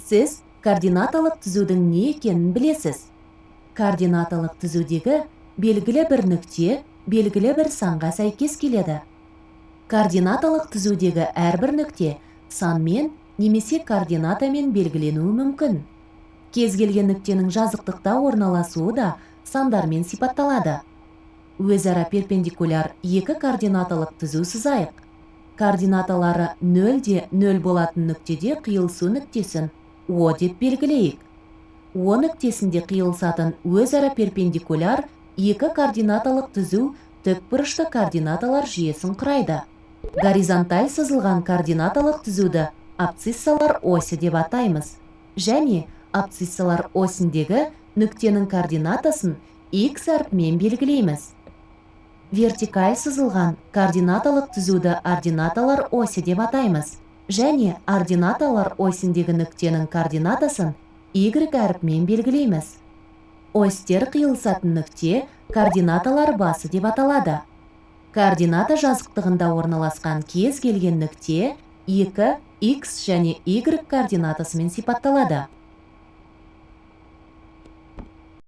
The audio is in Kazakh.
Сіз координаталық түзудің не екенін білесіз. Координаталық түзудегі белгілі бір нүкте белгілі бір санға сәйкес келеді. Координаталық түзудегі әрбір нүкте санмен немесе координатамен белгіленуі мүмкін. Кез келген нүктенің жазықтықта орналасуы да сандармен сипатталады. Өзара перпендикуляр екі координаталық түзу сызайық. Координаталары 0-де 0 болатын нүктеде қиылысу нүктесін О деп белгілейік. О нүктесінде қиылысатын өзара перпендикуляр екі координаталық түзу тікбұрышты координаталар жүйесін құрайды. Горизонталь сызылған координаталық түзуді абсциссалар осі деп атаймыз. Және абсциссалар осіндегі нүктенің координатасын x әрпімен белгілейміз. Вертикаль сызылған координаталық түзуді ординаталар осі деп атаймыз. Және ординаталар осіндегі нүктенің координатасын y әрпімен белгілейміз. Осьтер қиылысатын нүкте координаталар басы деп аталады. Координата жазықтығында орналасқан кез келген нүкте 2, x және y координатасымен сипатталады.